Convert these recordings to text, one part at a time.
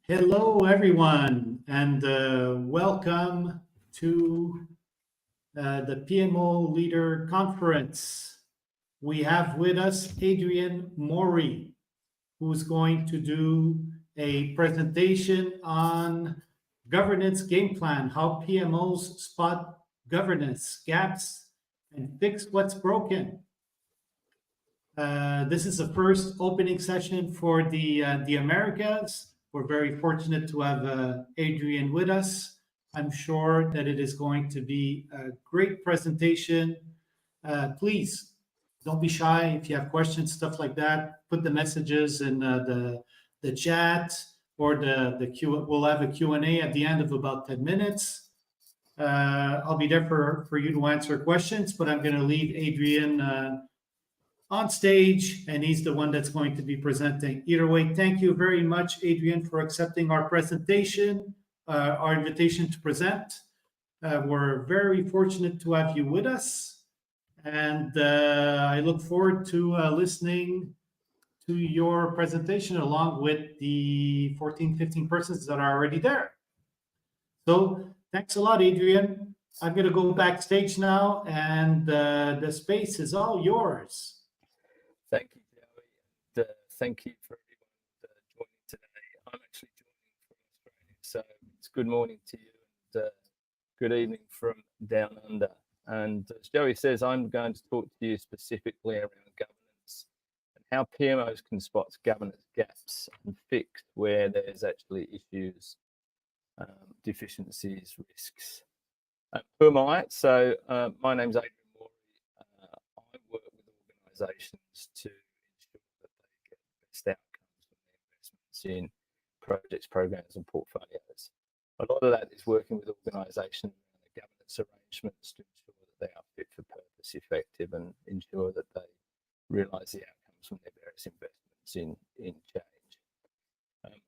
Hello, everyone, and welcome to the PMO Leader Conference. We have with us Adrian Mori, who's going to do a presentation on governance game plan, how PMOs spot governance gaps and fix what's broken. This is the first opening session for the Americas. We're very fortunate to have Adrian with us. I'm sure that it is going to be a great presentation. Please don't be shy. If you have questions, stuff like that, put the messages in the chat or the Q. We'll have a Q&A at the end of about 10 minutes. I'll be there for you to answer questions, but I'm going to leave Adrian on stage, and he's the one that's going to be presenting. Either way, thank you very much, Adrian, for accepting our presentation, our invitation to present. We're very fortunate to have you with us, and I look forward to listening to your presentation along with the 14, 15 persons that are already there. So thanks a lot, Adrian. I'm going to go backstage now, and the space is all yours. Thank you, Joey. Thank you for everyone joining today. I'm actually joining from Australia, so it's good morning to you and good evening from down under. And as Joey says, I'm going to talk to you specifically around governance and how PMOs can spot governance gaps and fix where there's actually issues, deficiencies, risks. Who am I? So my name's Adrian. I work with organisations to ensure that they get the best outcomes from their investments in projects, programs and portfolios. A lot of that is working with organisations around the governance arrangements to ensure that they are fit for purpose, effective, and ensure that they realise the outcomes from their various investments in change.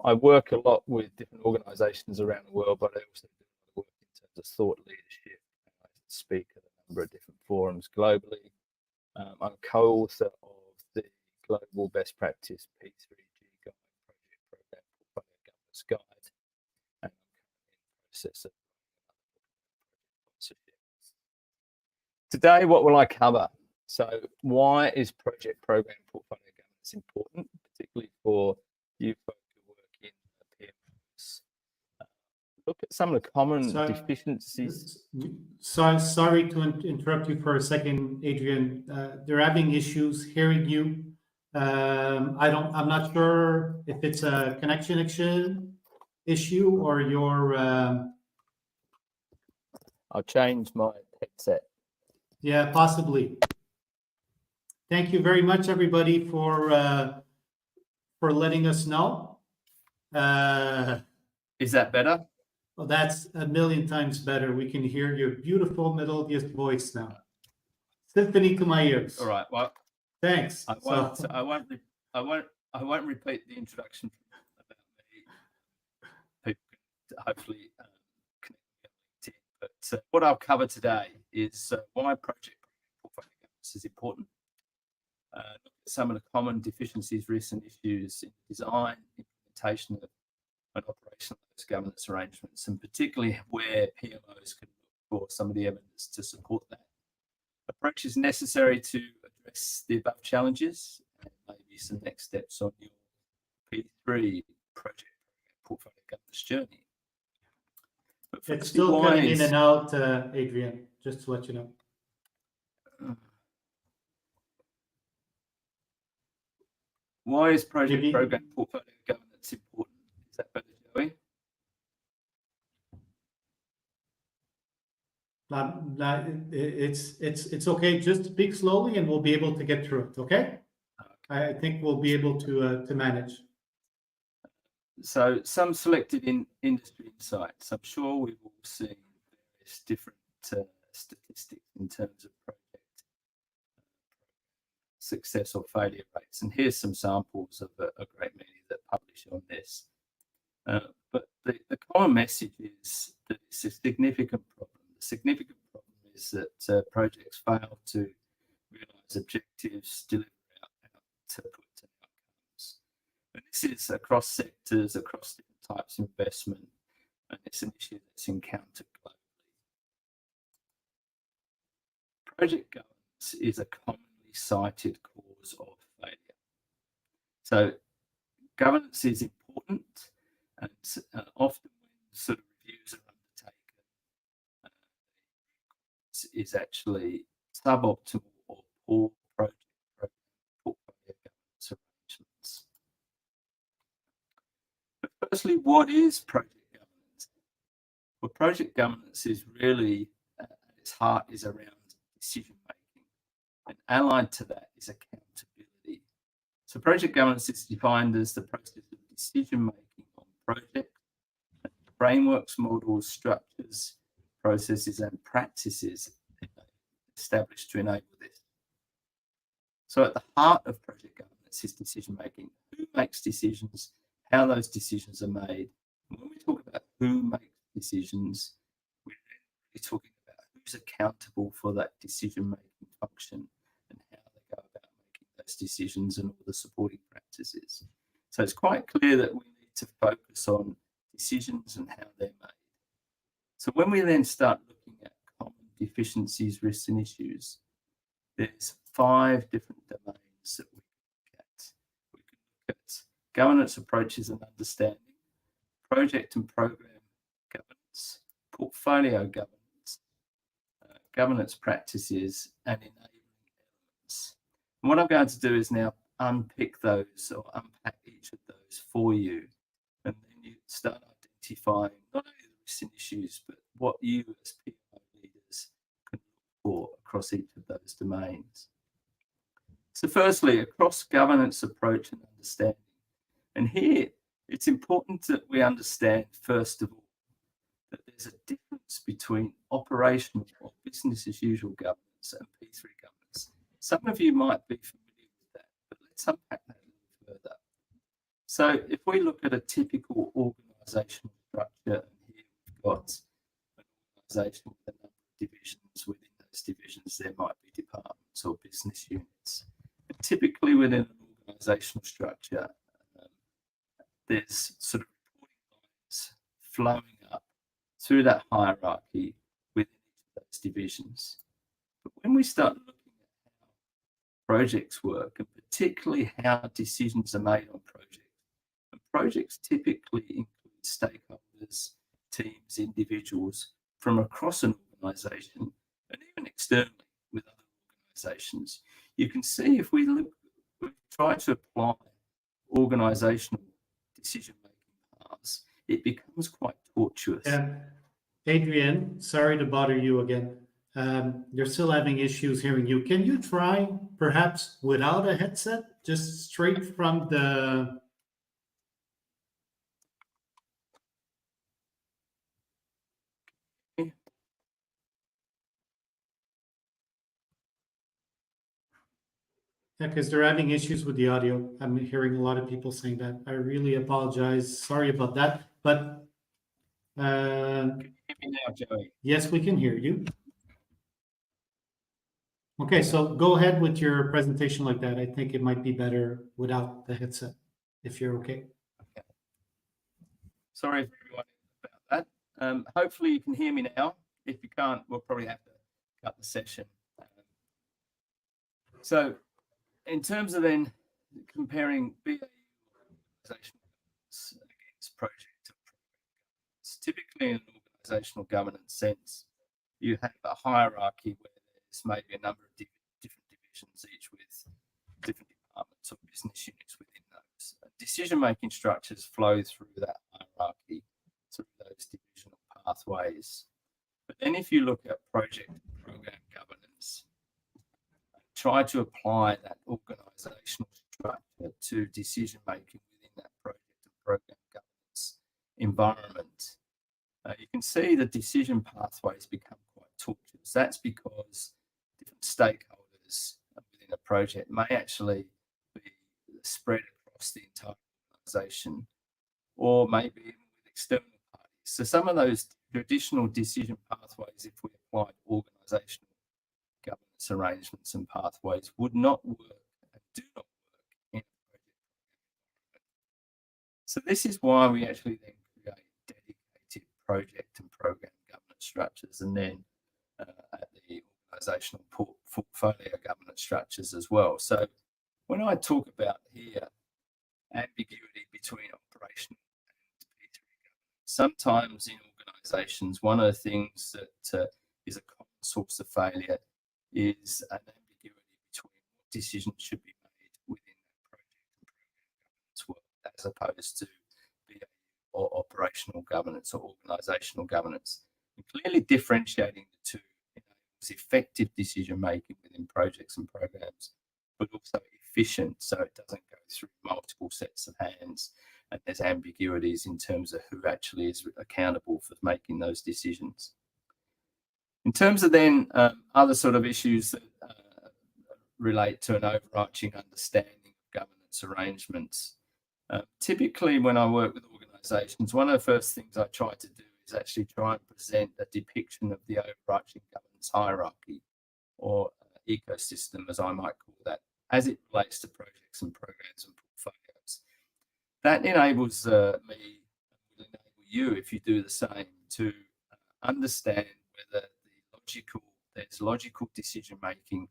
I work a lot with different organisations around the world, but I also do a lot of work in terms of thought leadership. I speak at a number of different forums globally. I'm co-author of the Global Best Practice P3G Guide, Project Program Portfolio Governance Guide, and I'm currently in the process of project sponsorship. Today, what will I cover? So, why is project program portfolio governance important, particularly for you folks who work in PMOs? Look at some of the common deficiencies. Sorry to interrupt you for a second, Adrian. They're having issues hearing you. I'm not sure if it's a connection issue or your. I'll change my headset. Yeah, possibly. Thank you very much, everybody, for letting us know. Is that better? Well, that's a million times better. We can hear your beautiful melodious voice now. Symphony to my ears. All right. Well, thanks. I won't repeat the introduction about me. People can hopefully connect me on LinkedIn. But what I'll cover today is why project portfolio governance is important. Look at some of the common deficiencies, risks, and issues in design, implementation of and operation of those governance arrangements, and particularly where PMOs can look for some of the evidence to support that. Approach is necessary to address the above challenges and maybe some next steps on your P3 project portfolio governance journey. It's still coming in and out, Adrian, just to let you know. Why is project program portfolio governance important? Is that better, Joey? It's okay. Just speak slowly, and we'll be able to get through it. Okay? I think we'll be able to manage. So, some selected in industry insights. I'm sure we've all seen various different statistics in terms of project success or failure rates, and here's some samples of a great many that publish on this. But the common message is that it's a significant problem. The significant problem is that projects fail to realise objectives, deliver outputs and outcomes. And this is across sectors, across different types of investment, and it's an issue that's encountered globally. Project governance is a commonly cited cause of failure. So governance is important, and often when sort of reviews are undertaken, is actually suboptimal or poor project portfolio governance arrangements. But firstly, what is project governance? Well, project governance is really, at its heart, is around decision making, and allied to that is accountability. So project governance is defined as the process of decision making on projects, frameworks, models, structures, processes, and practices established to enable this. So at the heart of project governance is decision making. Who makes decisions, how those decisions are made. And when we talk about who makes decisions, we're really talking about who's accountable for that decision making function and how they go about making those decisions and all the supporting practices. So it's quite clear that we need to focus on decisions and how they're made. So when we then start looking at common deficiencies, risks, and issues, there's 5 different domains that we can look at. We can look at governance approaches and understanding, project and program governance, portfolio governance, governance practices, and enabling elements. And what I'm going to do is now unpick those or unpack each of those for you, and then you start identifying not only the risks and issues, but what you as PMO leaders can look for across each of those domains. So firstly, across governance approach and understanding. And here, it's important that we understand, first of all, that there's a difference between operational or business as usual governance and P3 governance. Some of you might be familiar with that, but let's unpack that a little further. So if we look at a typical organisational structure, and here we've got an organisation with a number of divisions. Within those divisions, there might be departments or business units. And typically within an organisational structure, there's sort of reporting lines flowing up through that hierarchy within each of those divisions. But when we start looking at how projects work, and particularly how decisions are made on projects, and projects typically include stakeholders, teams, individuals from across an organisation, and even externally with other organisations, you can see if we try to apply organisational decision-making paths, it becomes quite tortuous. Adrian, sorry to bother you again. You're still having issues hearing you. Can you try perhaps without a headset, just straight from the... Yeah, because they're having issues with the audio. I'm hearing a lot of people saying that. I really apologize. Sorry about that. But Can you hear me now, Joey? yes, we can hear you. Okay, so go ahead with your presentation like that. I think it might be better without the headset, if you're okay. Okay. Sorry for everyone about that. Hopefully you can hear me now. If you can't, we'll probably have to cut the session. So in terms of then comparing BAU organizational governance against project and program governance, typically in an organizational governance sense, you have a hierarchy where there's maybe a number of different divisions, each with different departments or business units within those. Decision-making structures flow through that hierarchy, through those divisional pathways. But then if you look at project and program governance, try to apply that organizational structure to decision making within that project and program governance environment, you can see the decision pathways become quite tortuous. That's because different stakeholders within a project may actually be spread across the entire organization, or maybe even with external parties. So some of those traditional decision pathways, if we applied organizational governance arrangements and pathways, would not work and do not work in a project program environment. So this is why we actually then create dedicated project and program governance structures, and then at the organisational portfolio governance structures as well. So when I talk about here ambiguity between operational and P3 governance, sometimes in organisations, one of the things that is a common source of failure is an ambiguity between what decisions should be made within that project and program governance world, as opposed to BAU or operational governance or organisational governance. And clearly differentiating the two enables effective decision making within projects and programs, but also efficient, so it doesn't go through multiple sets of hands and there's ambiguities in terms of who actually is accountable for making those decisions. In terms of then other sort of issues that relate to an overarching understanding of governance arrangements, typically when I work with organisations, one of the first things I try to do is actually try and present a depiction of the overarching governance hierarchy, or ecosystem, as I might call that, as it relates to projects and programs and portfolios. That enables me, and will enable you, if you do the same, to understand whether there's logical decision-making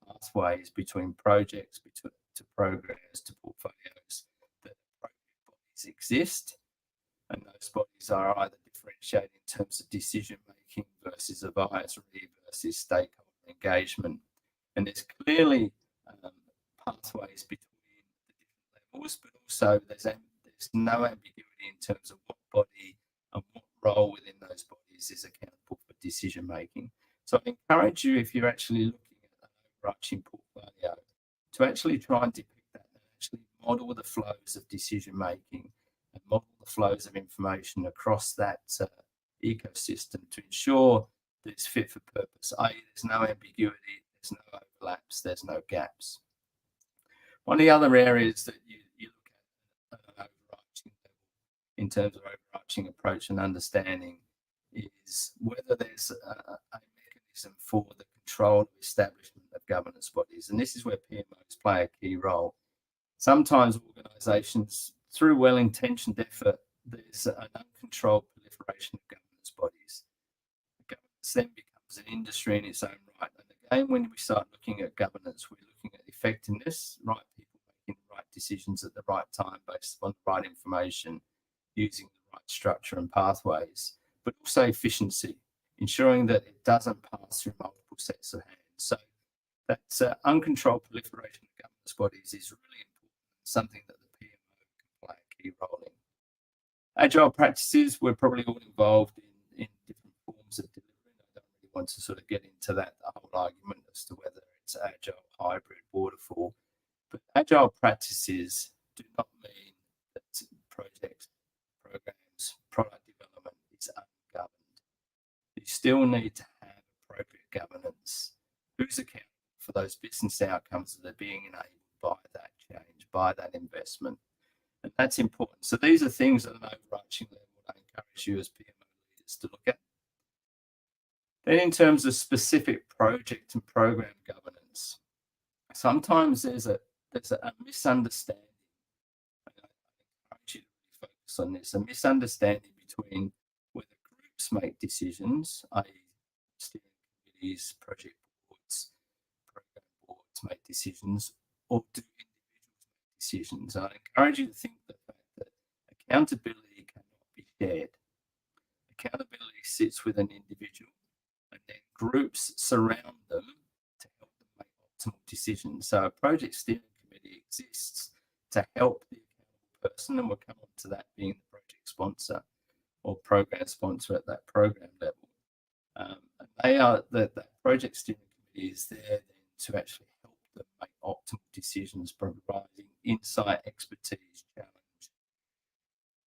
pathways between projects, to programs, to portfolios, that appropriate bodies exist, and those bodies are either differentiated in terms of decision-making versus advisory versus stakeholder engagement. And there's clearly pathways between the different levels, but also there's no ambiguity in terms of what body and what role within those bodies is accountable for decision making. So I encourage you, if you're actually looking at an overarching portfolio, to actually try and depict that and actually model the flows of decision making and model the flows of information across that ecosystem to ensure that it's fit for purpose, i.e. there's no ambiguity, there's no overlaps, there's no gaps. One of the other areas that you look at an overarching level in terms of overarching approach and understanding is whether there's a mechanism for the control of establishment of governance bodies. And this is where PMOs play a key role. Sometimes organisations, through well-intentioned effort, there's an uncontrolled proliferation of governance bodies. Governance then becomes an industry in its own right. And again, when we start looking at governance, we're looking at effectiveness, right people making the right decisions at the right time based on the right information, using the right structure and pathways, but also efficiency, ensuring that it doesn't pass through multiple sets of hands. So that's uncontrolled proliferation of governance bodies is really important, something that the PMO can play a key role in. Agile practices, we're probably all involved in different forms of delivery. I don't really want to sort of get into that whole argument as to whether it's agile, hybrid, waterfall, but agile practices do not mean that projects, programs, product development is ungoverned. You still need to have appropriate governance. Who's accountable for those business outcomes that are being enabled by that change, by that investment? And that's important. So these are things at an overarching level I encourage you as PMO leaders to look at. Then in terms of specific project and program governance, sometimes there's a misunderstanding. And I encourage you to really focus on this, a misunderstanding between whether groups make decisions, i.e. steering committees, project boards, program boards make decisions, or do individuals make decisions. I encourage you to think the fact that accountability cannot be shared. Accountability sits with an individual, and then groups surround them to help them make optimal decisions. So a project steering committee exists to help the accountable person, and we'll come on to that being the project sponsor or program sponsor at that program level. And they are that project steering committee is there then to actually help them make optimal decisions, providing insight, expertise, challenge.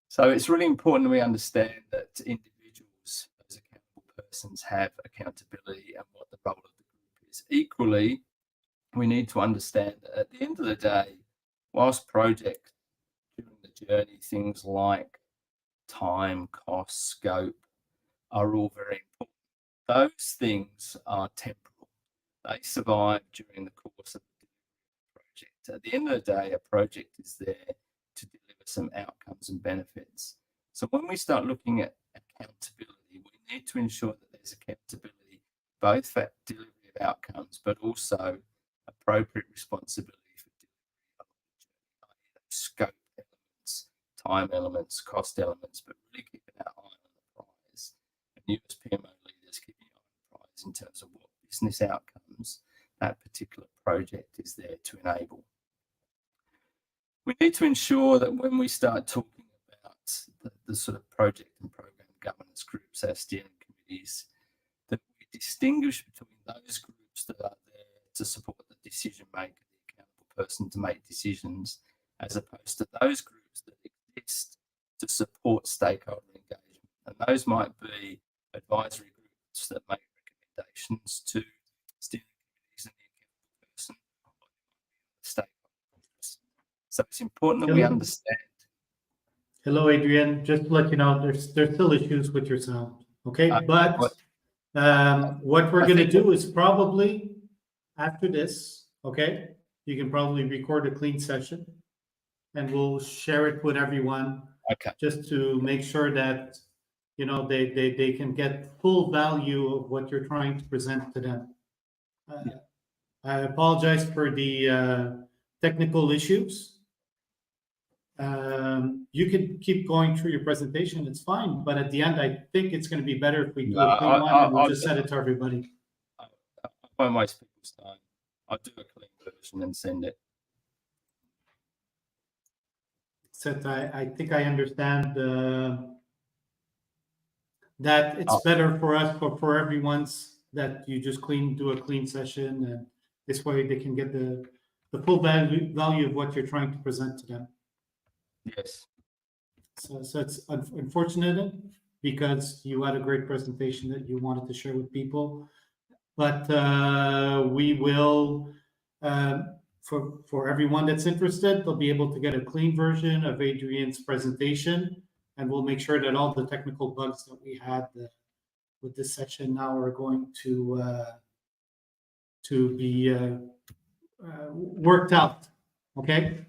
So it's really important that we understand that individuals, those accountable persons, have accountability and what the role of the group is. Equally, we need to understand that at the end of the day, whilst projects during the journey, things like time, cost, scope are all very important. Those things are temporal. They survive during the course of the project. At the end of the day, a project is there to deliver some outcomes and benefits. So when we start looking at accountability, we need to ensure that there's accountability both for delivery of outcomes, but also appropriate responsibility for delivery of the journey, i.e. scope elements, time elements, cost elements, but really keeping our eye on the prize. And you as PMO leaders keeping your eye on the prize in terms of what business outcomes that particular project is there to enable. We need to ensure that when we start talking about the sort of project and program governance groups, our steering committees, that we distinguish between those groups that are there to support the decision maker, the accountable person to make decisions, as opposed to those groups that exist to support stakeholder engagement. And those might be advisory groups that make recommendations to steering committees and the accountable person, or stakeholder groups. So it's important that we understand. Hello, Adrian. Just to let you know, there's still issues with your sound. Okay, but what we're going to do is probably after this, okay, you can probably record a clean session, and we'll share it with everyone. Okay. Just to make sure that they can get full value of what you're trying to present to them. I apologize for the technical issues. You can keep going through your presentation, it's fine, but at the end, I think it's going to be better if we do a clean one and we'll just send it to everybody. I won't waste people's time. I'll do a clean version and send it. Except I think I understand that it's better for us, for everyone's, that you just do a clean session, and this way they can get the full value of what you're trying to present to them. Yes. So it's unfortunate because you had a great presentation that you wanted to share with people, but we will, for everyone that's interested, they'll be able to get a clean version of Adrian's presentation, and we'll make sure that all the technical bugs that we had with this section now are going to be worked out. Okay.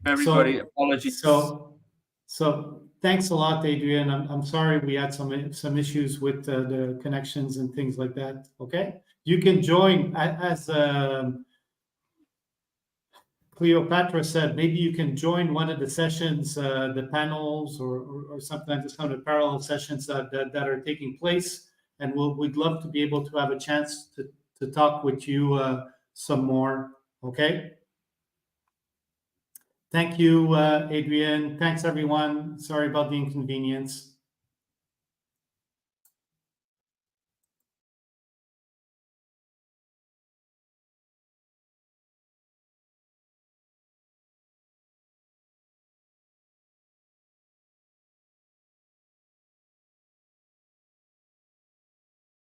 Everybody, apologies. So thanks a lot, Adrian. I'm sorry we had some issues with the connections and things like that. Okay, you can join as Cleopatra said. Maybe you can join one of the sessions, the panels, or sometimes some of the parallel sessions that are taking place, and we'd love to be able to have a chance to talk with you some more. Okay. Thank you, Adrian. Thanks, everyone. Sorry about the inconvenience.